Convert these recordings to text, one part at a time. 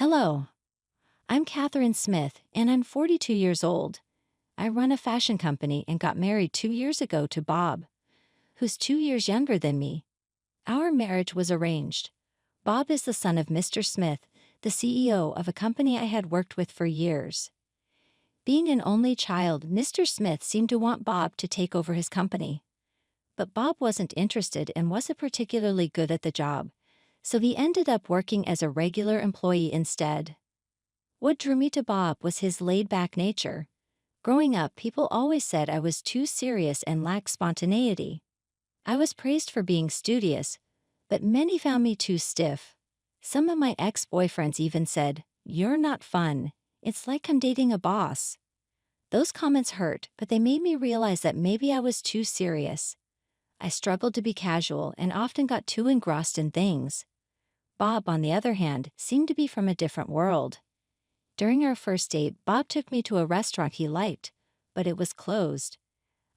Hello, I'm Catherine Smith, and I'm 42 years old. I run a fashion company and got married 2 years ago to Bob, who's 2 years younger than me. Our marriage was arranged. Bob is the son of Mr. Smith, the CEO of a company I had worked with for years. Being an only child, Mr. Smith seemed to want Bob to take over his company. But Bob wasn't interested and wasn't particularly good at the job, so he ended up working as a regular employee instead. What drew me to Bob was his laid-back nature. Growing up, people always said I was too serious and lacked spontaneity. I was praised for being studious, but many found me too stiff. Some of my ex-boyfriends even said, "You're not fun. It's like I'm dating a boss." Those comments hurt, but they made me realize that maybe I was too serious. I struggled to be casual and often got too engrossed in things. Bob, on the other hand, seemed to be from a different world. During our first date, Bob took me to a restaurant he liked, but it was closed.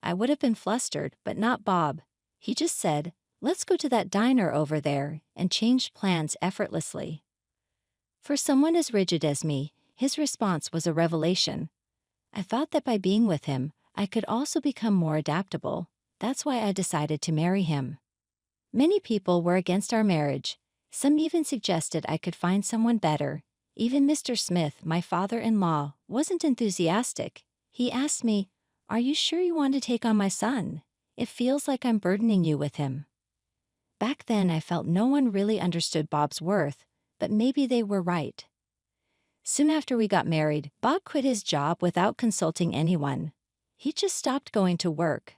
I would have been flustered, but not Bob. He just said, "Let's go to that diner over there," and changed plans effortlessly. For someone as rigid as me, his response was a revelation. I thought that by being with him, I could also become more adaptable. That's why I decided to marry him. Many people were against our marriage. Some even suggested I could find someone better. Even Mr. Smith, my father-in-law, wasn't enthusiastic. He asked me, "Are you sure you want to take on my son? It feels like I'm burdening you with him." Back then I felt no one really understood Bob's worth, but maybe they were right. Soon after we got married, Bob quit his job without consulting anyone. He just stopped going to work.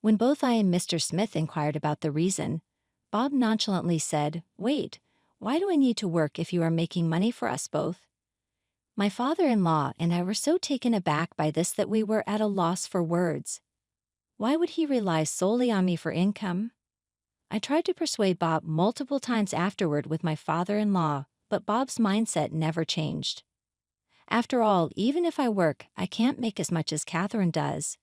When both I and Mr. Smith inquired about the reason, Bob nonchalantly said, "Wait, why do I need to work if you are making money for us both?" My father-in-law and I were so taken aback by this that we were at a loss for words. Why would he rely solely on me for income? I tried to persuade Bob multiple times afterward with my father-in-law, but Bob's mindset never changed. After all, even if I work, I can't make as much as Catherine does.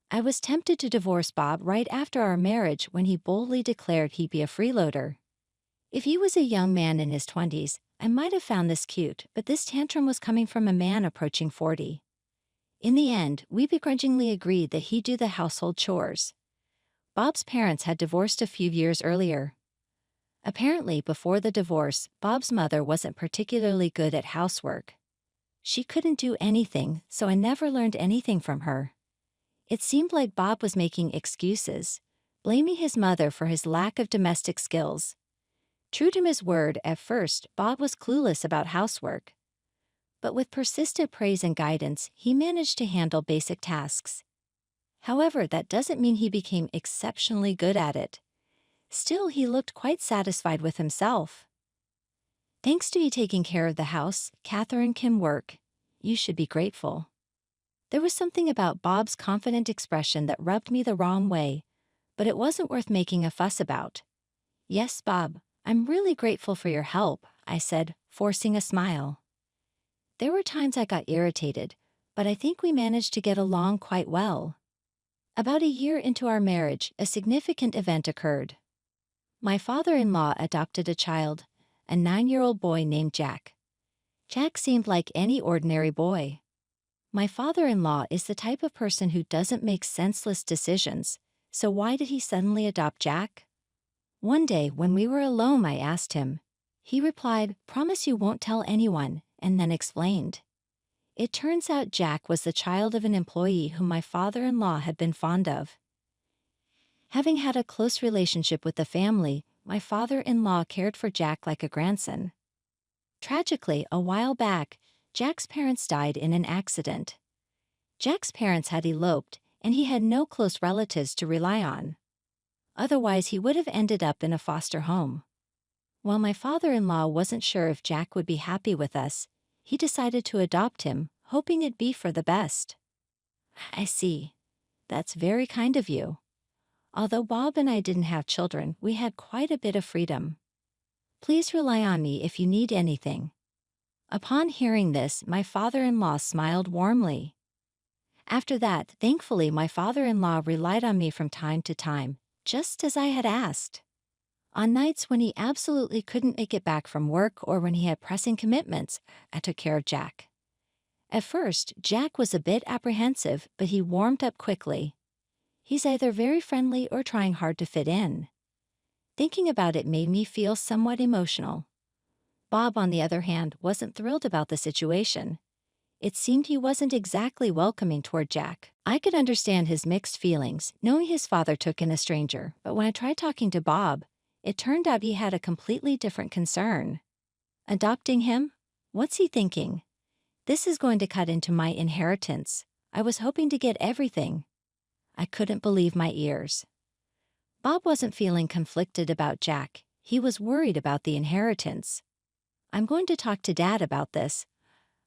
I was tempted to divorce Bob right after our marriage when he boldly declared he'd be a freeloader. If he was a young man in his 20s, I might have found this cute, but this tantrum was coming from a man approaching 40. In the end, we begrudgingly agreed that he'd do the household chores. Bob's parents had divorced a few years earlier. Apparently, before the divorce, Bob's mother wasn't particularly good at housework. She couldn't do anything, so I never learned anything from her. It seemed like Bob was making excuses, blaming his mother for his lack of domestic skills. True to his word, at first, Bob was clueless about housework. But with persistent praise and guidance, he managed to handle basic tasks. However, that doesn't mean he became exceptionally good at it. Still, he looked quite satisfied with himself. "Thanks to you taking care of the house, Catherine can work. You should be grateful." There was something about Bob's confident expression that rubbed me the wrong way, but it wasn't worth making a fuss about. "Yes, Bob, I'm really grateful for your help," I said, forcing a smile. There were times I got irritated, but I think we managed to get along quite well. About a year into our marriage, a significant event occurred. My father-in-law adopted a child, a 9-year-old boy named Jack. Jack seemed like any ordinary boy. My father-in-law is the type of person who doesn't make senseless decisions, so why did he suddenly adopt Jack? One day, when we were alone, I asked him. He replied, "Promise you won't tell anyone," and then explained. It turns out Jack was the child of an employee whom my father-in-law had been fond of. Having had a close relationship with the family, my father-in-law cared for Jack like a grandson. Tragically, a while back, Jack's parents died in an accident. Jack's parents had eloped, and he had no close relatives to rely on. Otherwise, he would have ended up in a foster home. While my father-in-law wasn't sure if Jack would be happy with us, he decided to adopt him, hoping it'd be for the best. "I see. That's very kind of you." Although Bob and I didn't have children, we had quite a bit of freedom. "Please rely on me if you need anything." Upon hearing this, my father-in-law smiled warmly. After that, thankfully, my father-in-law relied on me from time to time, just as I had asked. On nights when he absolutely couldn't make it back from work or when he had pressing commitments, I took care of Jack. At first, Jack was a bit apprehensive, but he warmed up quickly. He's either very friendly or trying hard to fit in. Thinking about it made me feel somewhat emotional. Bob, on the other hand, wasn't thrilled about the situation. It seemed he wasn't exactly welcoming toward Jack. I could understand his mixed feelings, knowing his father took in a stranger, but when I tried talking to Bob, it turned out he had a completely different concern. Adopting him? What's he thinking? This is going to cut into my inheritance. I was hoping to get everything. I couldn't believe my ears. Bob wasn't feeling conflicted about Jack. He was worried about the inheritance. I'm going to talk to Dad about this.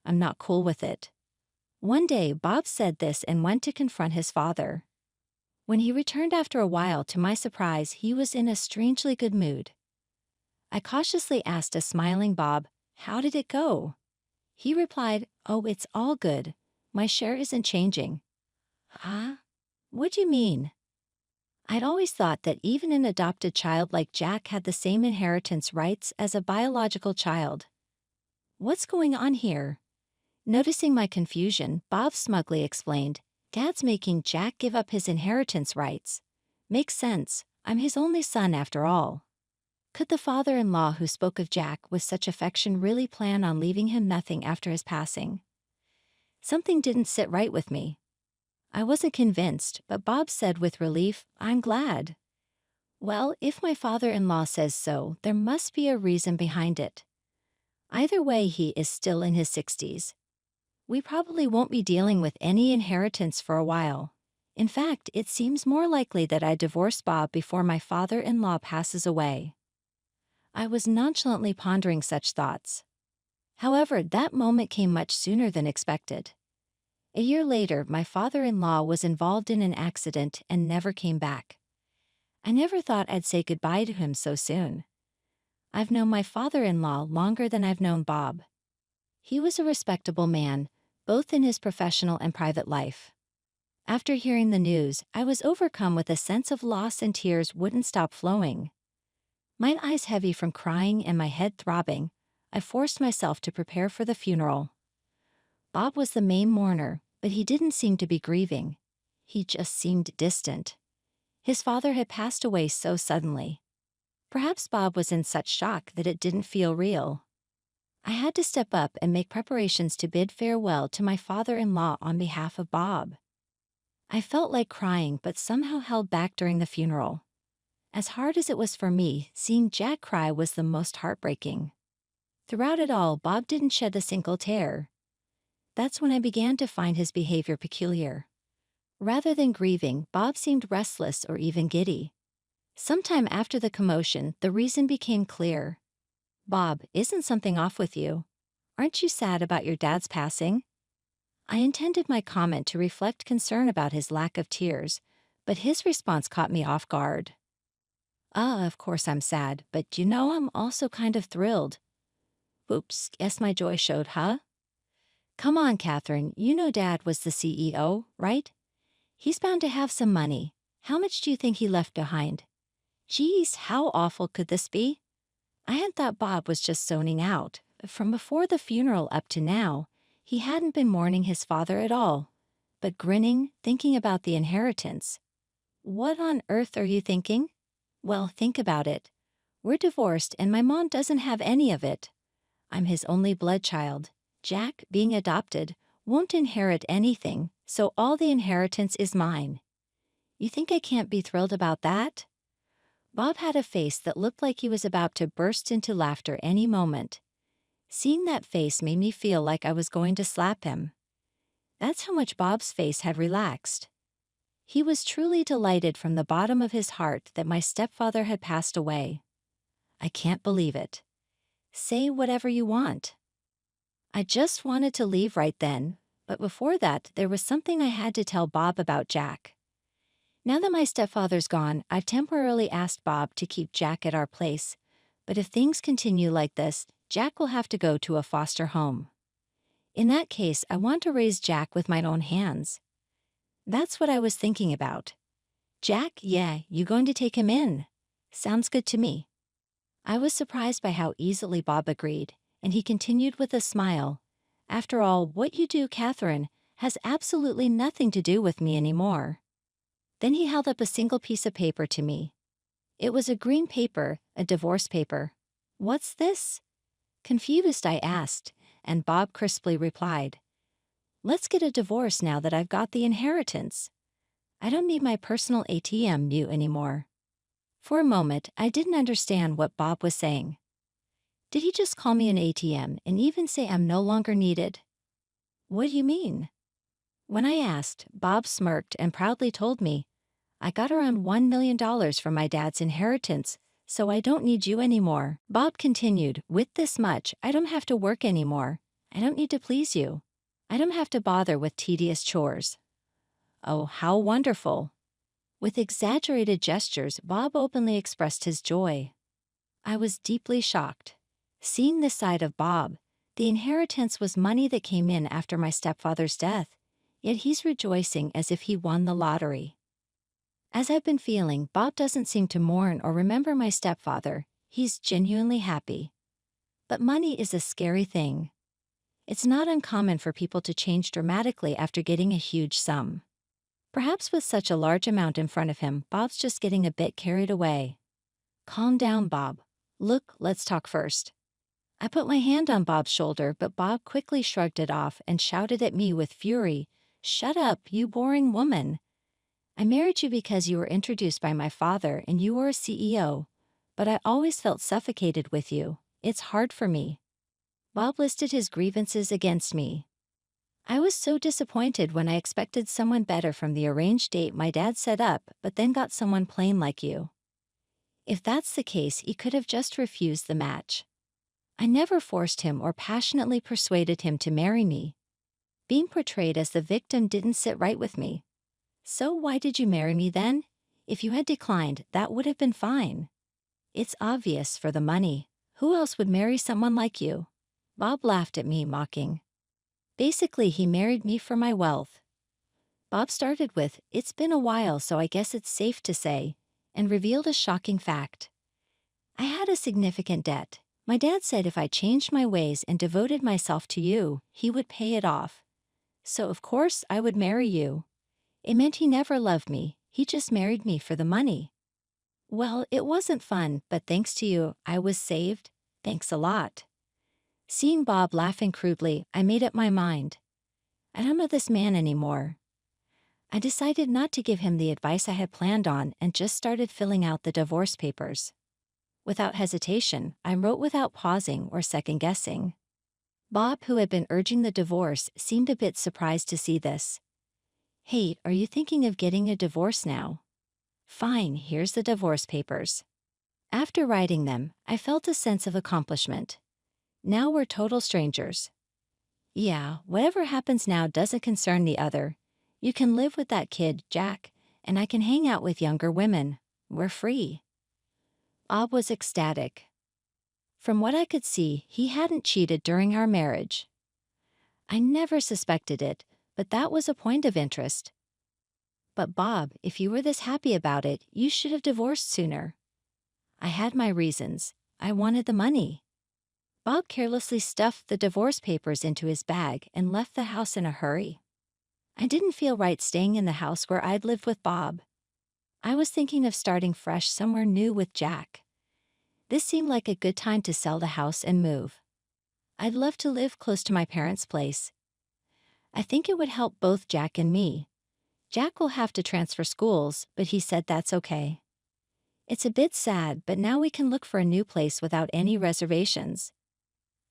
I'm not cool with it. One day, Bob said this and went to confront his father. When he returned after a while, to my surprise, he was in a strangely good mood. I cautiously asked a smiling Bob, "How did it go?" He replied, "Oh, it's all good. My share isn't changing." Huh? What do you mean? I'd always thought that even an adopted child like Jack had the same inheritance rights as a biological child. What's going on here? Noticing my confusion, Bob smugly explained, "Dad's making Jack give up his inheritance rights. Makes sense. I'm his only son after all." Could the father-in-law who spoke of Jack with such affection really plan on leaving him nothing after his passing? Something didn't sit right with me. I wasn't convinced, but Bob said with relief, "I'm glad." Well, if my father-in-law says so, there must be a reason behind it. Either way, he is still in his 60s. We probably won't be dealing with any inheritance for a while. In fact, it seems more likely that I divorce Bob before my father-in-law passes away. I was nonchalantly pondering such thoughts. However, that moment came much sooner than expected. A year later, my father-in-law was involved in an accident and never came back. I never thought I'd say goodbye to him so soon. I've known my father-in-law longer than I've known Bob. He was a respectable man, both in his professional and private life. After hearing the news, I was overcome with a sense of loss and tears wouldn't stop flowing. My eyes heavy from crying and my head throbbing, I forced myself to prepare for the funeral. Bob was the main mourner, but he didn't seem to be grieving. He just seemed distant. His father had passed away so suddenly. Perhaps Bob was in such shock that it didn't feel real. I had to step up and make preparations to bid farewell to my father-in-law on behalf of Bob. I felt like crying, but somehow held back during the funeral. As hard as it was for me, seeing Jack cry was the most heartbreaking. Throughout it all, Bob didn't shed a single tear. That's when I began to find his behavior peculiar. Rather than grieving, Bob seemed restless or even giddy. Sometime after the commotion, the reason became clear. "Bob, isn't something off with you? Aren't you sad about your dad's passing?" I intended my comment to reflect concern about his lack of tears, but his response caught me off guard. Of course I'm sad, but I'm also kind of thrilled." Oops, guess my joy showed, huh? Come on, Catherine, Dad was the CEO, right? He's bound to have some money. How much do you think he left behind? Geez, how awful could this be? I had thought Bob was just zoning out. From before the funeral up to now, he hadn't been mourning his father at all, but grinning, thinking about the inheritance. What on earth are you thinking? Well, think about it. We're divorced and my mom doesn't have any of it. I'm his only blood child. Jack, being adopted, won't inherit anything, so all the inheritance is mine. You think I can't be thrilled about that? Bob had a face that looked like he was about to burst into laughter any moment. Seeing that face made me feel like I was going to slap him. That's how much Bob's face had relaxed. He was truly delighted from the bottom of his heart that my stepfather had passed away. I can't believe it. Say whatever you want. I just wanted to leave right then, but before that, there was something I had to tell Bob about Jack. Now that my stepfather's gone, I've temporarily asked Bob to keep Jack at our place, but if things continue like this, Jack will have to go to a foster home. In that case, I want to raise Jack with my own hands. That's what I was thinking about. Jack, yeah, you going to take him in? Sounds good to me. I was surprised by how easily Bob agreed, and he continued with a smile. After all, what you do, Catherine, has absolutely nothing to do with me anymore. Then he held up a single piece of paper to me. It was a green paper, a divorce paper. What's this? Confused, I asked, and Bob crisply replied, let's get a divorce now that I've got the inheritance. I don't need my personal ATM mute anymore. For a moment, I didn't understand what Bob was saying. Did he just call me an ATM and even say I'm no longer needed? What do you mean? When I asked, Bob smirked and proudly told me, I got around $1 million from my dad's inheritance, so I don't need you anymore. Bob continued, with this much, I don't have to work anymore. I don't need to please you. I don't have to bother with tedious chores. Oh, how wonderful. With exaggerated gestures, Bob openly expressed his joy. I was deeply shocked. Seeing this side of Bob, the inheritance was money that came in after my stepfather's death, yet he's rejoicing as if he won the lottery. As I've been feeling, Bob doesn't seem to mourn or remember my stepfather. He's genuinely happy. But money is a scary thing. It's not uncommon for people to change dramatically after getting a huge sum. Perhaps with such a large amount in front of him, Bob's just getting a bit carried away. Calm down, Bob. Look, let's talk first. I put my hand on Bob's shoulder, but Bob quickly shrugged it off and shouted at me with fury, Shut up, you boring woman. I married you because you were introduced by my father and you were a CEO, but I always felt suffocated with you. It's hard for me. Bob listed his grievances against me. I was so disappointed when I expected someone better from the arranged date my dad set up, but then got someone plain like you. If that's the case, he could have just refused the match. I never forced him or passionately persuaded him to marry me. Being portrayed as the victim didn't sit right with me. So why did you marry me then? If you had declined, that would have been fine. It's obvious, for the money. Who else would marry someone like you? Bob laughed at me, mocking. Basically, he married me for my wealth. Bob started with, It's been a while, so I guess it's safe to say, and revealed a shocking fact. I had a significant debt. My dad said if I changed my ways and devoted myself to you, he would pay it off. So of course I would marry you. It meant he never loved me, he just married me for the money. Well, it wasn't fun, but thanks to you, I was saved. Thanks a lot. Seeing Bob laughing crudely, I made up my mind. I don't know this man anymore. I decided not to give him the advice I had planned on and just started filling out the divorce papers. Without hesitation, I wrote without pausing or second-guessing. Bob, who had been urging the divorce, seemed a bit surprised to see this. Hey, are you thinking of getting a divorce now? Fine, here's the divorce papers. After writing them, I felt a sense of accomplishment. Now we're total strangers. Yeah, whatever happens now doesn't concern the other. You can live with that kid, Jack, and I can hang out with younger women. We're free. Bob was ecstatic. From what I could see, he hadn't cheated during our marriage. I never suspected it, but that was a point of interest. But Bob, if you were this happy about it, you should have divorced sooner. I had my reasons. I wanted the money. Bob carelessly stuffed the divorce papers into his bag and left the house in a hurry. I didn't feel right staying in the house where I'd lived with Bob. I was thinking of starting fresh somewhere new with Jack. This seemed like a good time to sell the house and move. I'd love to live close to my parents' place. I think it would help both Jack and me. Jack will have to transfer schools, but he said that's okay. It's a bit sad, but now we can look for a new place without any reservations.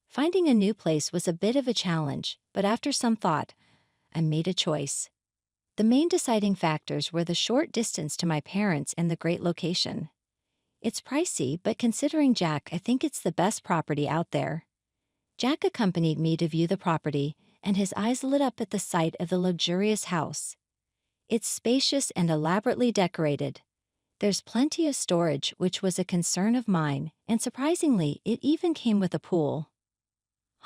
Finding a new place was a bit of a challenge, but after some thought, I made a choice. The main deciding factors were the short distance to my parents and the great location. It's pricey, but considering Jack, I think it's the best property out there. Jack accompanied me to view the property, and his eyes lit up at the sight of the luxurious house. It's spacious and elaborately decorated. There's plenty of storage, which was a concern of mine, and surprisingly, it even came with a pool.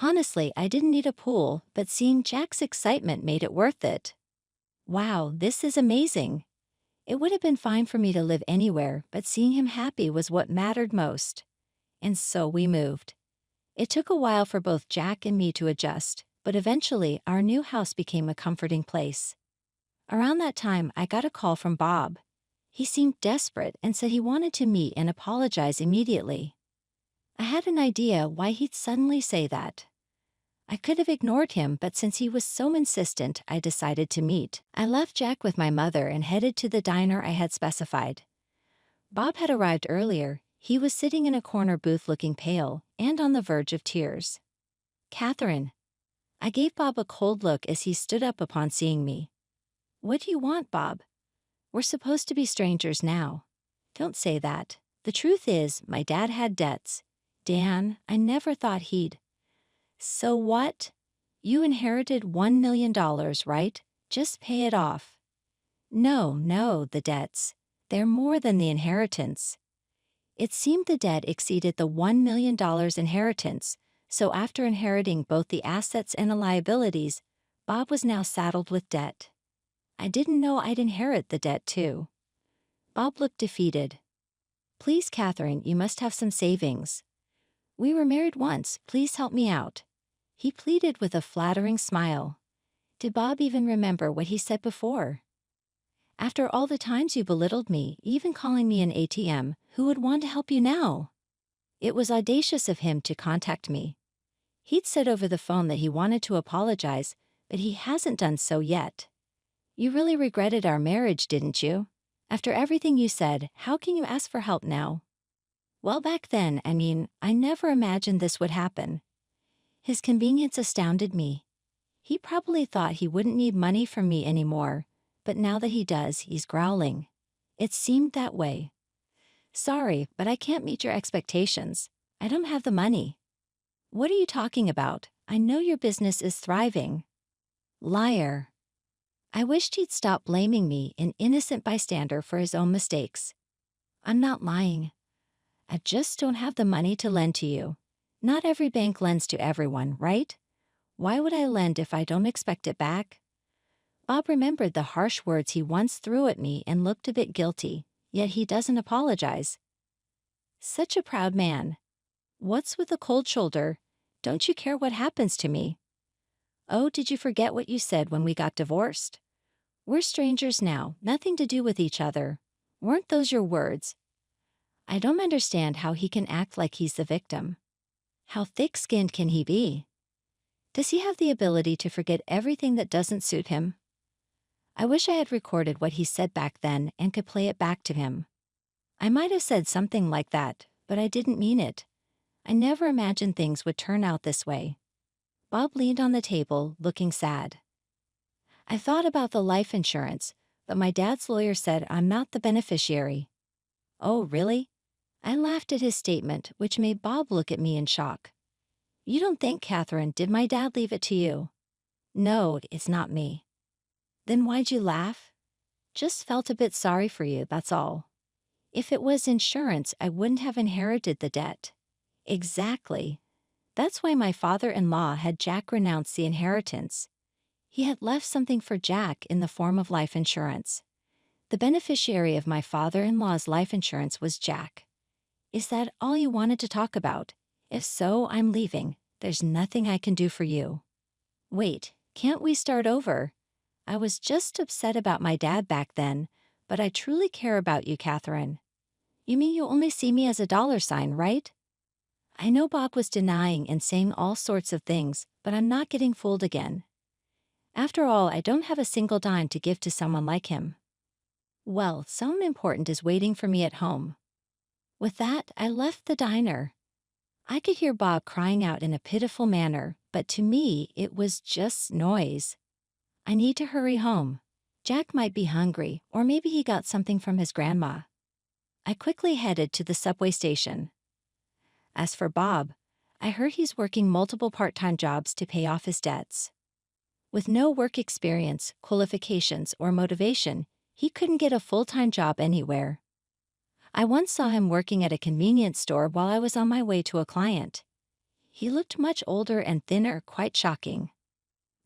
Honestly, I didn't need a pool, but seeing Jack's excitement made it worth it. Wow, this is amazing. It would have been fine for me to live anywhere, but seeing him happy was what mattered most. and so we moved. It took a while for both Jack and me to adjust, but eventually our new house became a comforting place. Around that time, I got a call from Bob. He seemed desperate and said he wanted to meet and apologize immediately. I had an idea why he'd suddenly say that. I could have ignored him, but since he was so insistent, I decided to meet. I left Jack with my mother and headed to the diner I had specified. Bob had arrived earlier. He was sitting in a corner booth looking pale and on the verge of tears. "Catherine." I gave Bob a cold look as he stood up upon seeing me. "What do you want, Bob? We're supposed to be strangers now." "Don't say that. The truth is, my dad had debts. Dan, I never thought he'd." "So what? You inherited $1 million, right? Just pay it off." No, the debts. They're more than the inheritance." It seemed the debt exceeded the $1 million inheritance, so after inheriting both the assets and the liabilities, Bob was now saddled with debt. I didn't know I'd inherit the debt too. Bob looked defeated. "Please, Catherine, you must have some savings. We were married once, please help me out." He pleaded with a flattering smile. Did Bob even remember what he said before? "After all the times you belittled me, even calling me an ATM, who would want to help you now?" It was audacious of him to contact me. He'd said over the phone that he wanted to apologize, but he hasn't done so yet. "You really regretted our marriage, didn't you? After everything you said, how can you ask for help now?" Well, back then, I never imagined this would happen. His convenience astounded me. He probably thought he wouldn't need money from me anymore, but now that he does, he's growling. It seemed that way. "Sorry, but I can't meet your expectations. I don't have the money." "What are you talking about? I know your business is thriving." Liar. I wished he'd stop blaming me, an innocent bystander, for his own mistakes. "I'm not lying. I just don't have the money to lend to you. Not every bank lends to everyone, right? Why would I lend if I don't expect it back?" Bob remembered the harsh words he once threw at me and looked a bit guilty, yet he doesn't apologize. Such a proud man. What's with the cold shoulder? Don't you care what happens to me? Oh, did you forget what you said when we got divorced? We're strangers now, nothing to do with each other. Weren't those your words? I don't understand how he can act like he's the victim. How thick-skinned can he be? Does he have the ability to forget everything that doesn't suit him? I wish I had recorded what he said back then and could play it back to him. I might have said something like that, but I didn't mean it. I never imagined things would turn out this way. Bob leaned on the table, looking sad. "I thought about the life insurance, but my dad's lawyer said I'm not the beneficiary." "Oh, really?" I laughed at his statement, which made Bob look at me in shock. "You don't think, Catherine, did my dad leave it to you?" "No, it's not me." "Then why'd you laugh?" "Just felt a bit sorry for you, that's all. If it was insurance, I wouldn't have inherited the debt." "Exactly. That's why my father-in-law had Jack renounce the inheritance. He had left something for Jack in the form of life insurance. The beneficiary of my father-in-law's life insurance was Jack. Is that all you wanted to talk about? If so, I'm leaving. There's nothing I can do for you." "Wait, can't we start over? I was just upset about my dad back then, but I truly care about you, Catherine." "You mean you only see me as a dollar sign, right?" I know Bob was denying and saying all sorts of things, but I'm not getting fooled again. After all, I don't have a single dime to give to someone like him. Well, someone important is waiting for me at home. With that, I left the diner. I could hear Bob crying out in a pitiful manner, but to me, it was just noise. I need to hurry home. Jack might be hungry, or maybe he got something from his grandma. I quickly headed to the subway station. As for Bob, I heard he's working multiple part-time jobs to pay off his debts. With no work experience, qualifications, or motivation, he couldn't get a full-time job anywhere. I once saw him working at a convenience store while I was on my way to a client. He looked much older and thinner, quite shocking.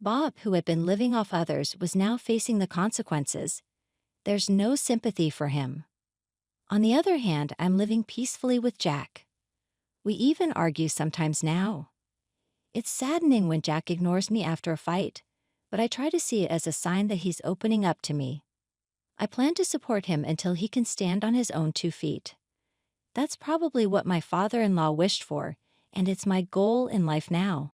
Bob, who had been living off others, was now facing the consequences. There's no sympathy for him. On the other hand, I'm living peacefully with Jack. We even argue sometimes now. It's saddening when Jack ignores me after a fight, but I try to see it as a sign that he's opening up to me. I plan to support him until he can stand on his own 2 feet. That's probably what my father-in-law wished for, and it's my goal in life now.